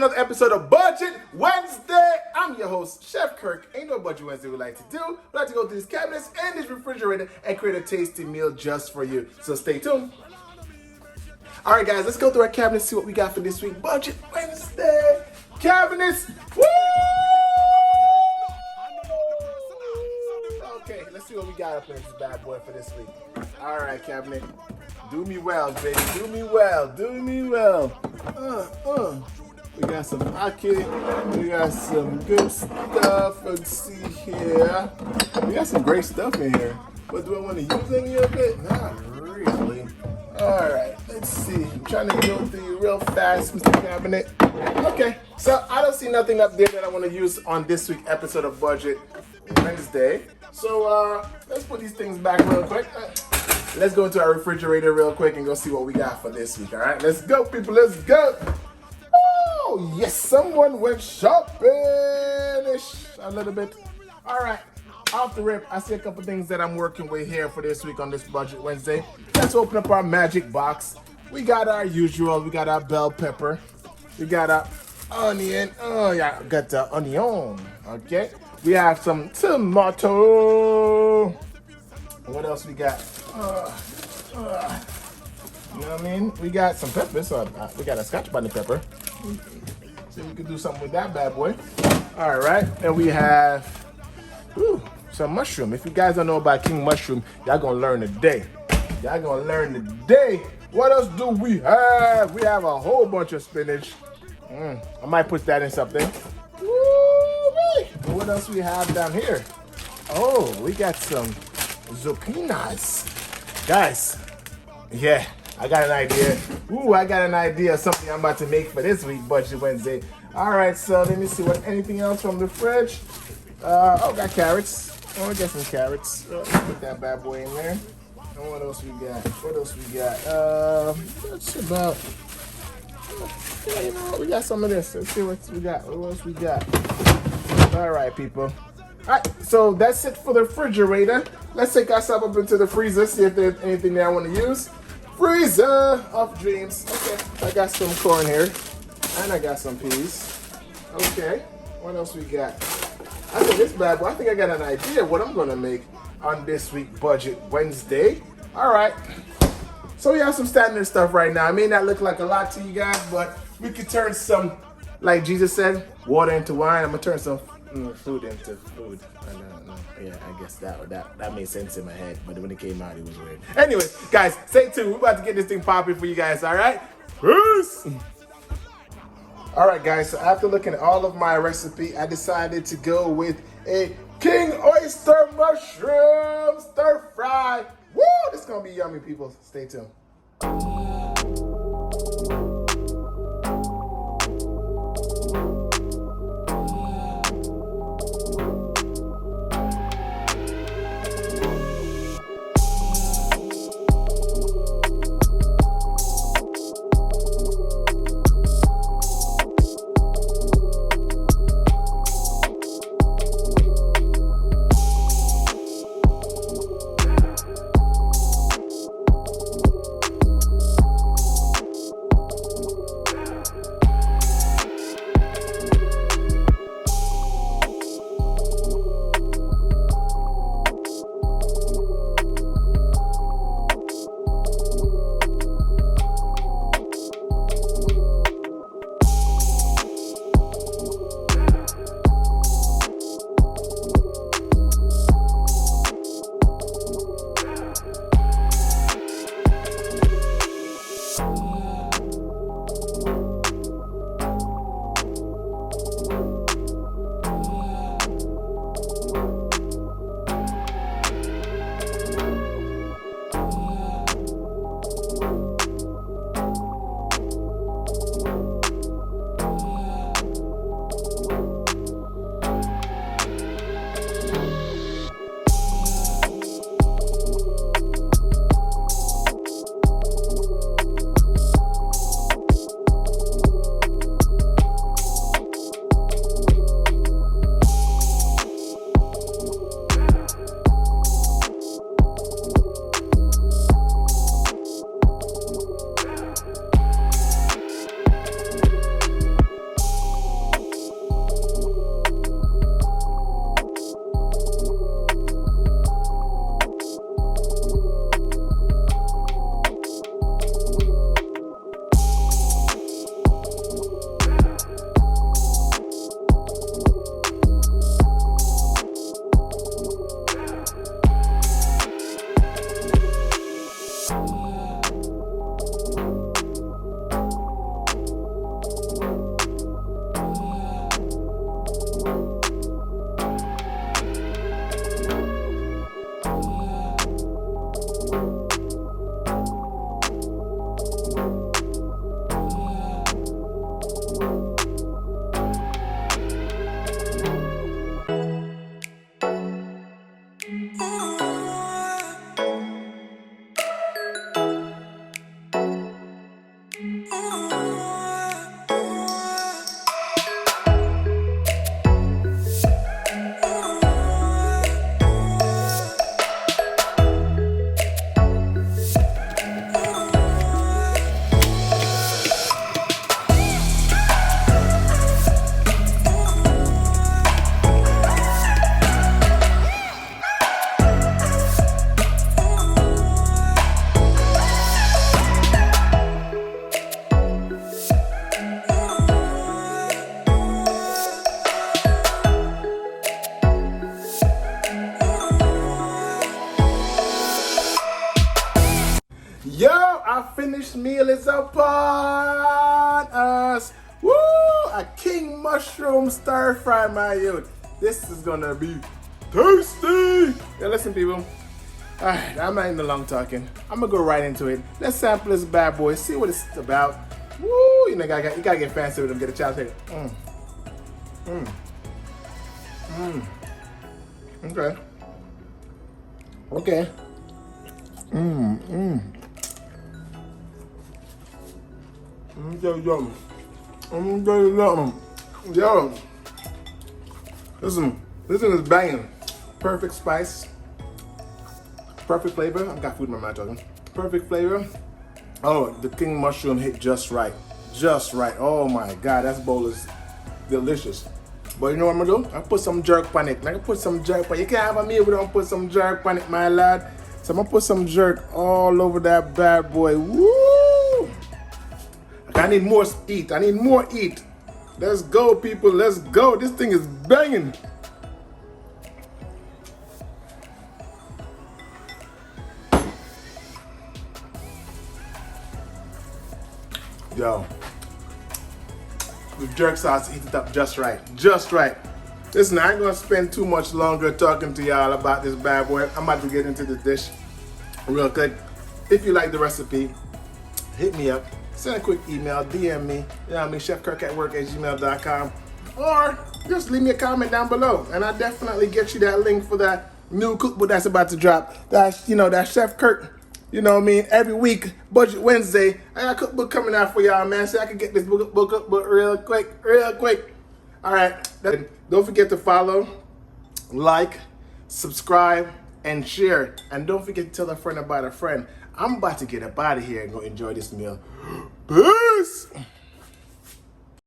another episode of Budget Wednesday. I'm your host, Chef Kirk. Ain't no Budget Wednesday we like to do. We like to go through these cabinets and this refrigerator and create a tasty meal just for you. So stay tuned. All right, guys, let's go through our cabinets, see what we got for this week. Budget Wednesday cabinets. Woo! Okay, let's see what we got up in this bad boy for this week. All right, cabinet. Do me well, baby. Do me well. Do me well. We got some ake. We got some good stuff. Let's see here. We got some great stuff in here. But do I want to use any of it? Not really. All right, let's see. I'm trying to go through you real fast, Mr. Cabinet. Okay, so I don't see nothing up there that I want to use on this week's episode of Budget Wednesday. So let's put these things back real quick. Let's go into our refrigerator real quick and go see what we got for this week. All right, let's go, people. Let's go. Oh, yes, someone went shopping-ish a little bit. All right, off the rip, I see a couple things that I'm working with here for this week on this Budget Wednesday. Let's open up our magic box. We got our usual. We got our bell pepper. We got our onion. Oh, yeah, got the onion. Okay. We have some tomato. What else we got? You know what I mean? We got some pepper. So we got a Scotch bonnet pepper. So we could do something with that bad boy. All right. And we have some mushroom. If you guys don't know about king mushroom, y'all gonna learn today. Y'all gonna learn today. What else do we have? We have a whole bunch of spinach. I might put that in something. What else we have down here? Oh, we got some zucchinis. Guys, yeah, I got an idea. I got an idea of something I'm about to make for this week, Budget Wednesday. All right, so let me see anything else from the fridge. Got carrots. Oh, we got some carrots. Put that bad boy in there. And what else we got? That's about... Yeah, you know, we got some of this. Let's see what we got. What else we got? All right, people. All right, so that's it for the refrigerator. Let's take ourselves up into the freezer, see if there's anything that I want to use. Freezer of dreams. Okay, I got some corn here, and I got some peas. Okay, what else we got? I think this bad boy. I think I got an idea of what I'm gonna make on this week Budget Wednesday. All right. So we have some standard stuff right now. It may not look like a lot to you guys, but we could turn some, like Jesus said, water into wine. I'm gonna turn some food into food. Yeah, I guess that made sense in my head, but when it came out, it was weird. Anyways, guys, stay tuned. We're about to get this thing popping for you guys. All right, peace. All right, guys. So after looking at all of my recipe, I decided to go with a king oyster mushroom stir fry. Woo! This is gonna be yummy, people. Stay tuned. Yo, our finished meal is upon us. Woo! A king mushroom stir fry, my youth. This is gonna be tasty. Yeah, listen, people. Alright, I'm not in the long talking. I'm gonna go right into it. Let's sample this bad boy, see what it's about. Woo! You know, you gotta get fancy with them, get a child here. Okay. Okay. Yo. Listen, this thing is banging. Perfect spice. Perfect flavor. I've got food in my mouth talking. Perfect flavor. Oh, the king mushroom hit just right. Just right. Oh my God, that bowl is delicious. But you know what I'm gonna do? I put some jerk on it. I can put some jerk on it. You can't have a meal without put some jerk on it, my lad. So I'm gonna put some jerk all over that bad boy. Woo! I need more eat. I need more eat. Let's go, people. Let's go. This thing is banging. Yo, the jerk sauce eats it up just right. Just right. Listen, I ain't gonna spend too much longer talking to y'all about this bad boy. I'm about to get into the dish real quick. If you like the recipe, hit me up. Send a quick email, DM me. You know what I mean? chefkirk@work@gmail.com. Or just leave me a comment down below. And I'll definitely get you that link for that new cookbook that's about to drop. That's, you know, that Chef Kirk. You know what I mean? Every week, Budget Wednesday, I got a cookbook coming out for y'all, man. So I can get this book real quick, real quick. All right. Don't forget to follow, like, subscribe, and share. And don't forget to tell a friend about a friend. I'm about to get up out of here and go enjoy this meal. Peace.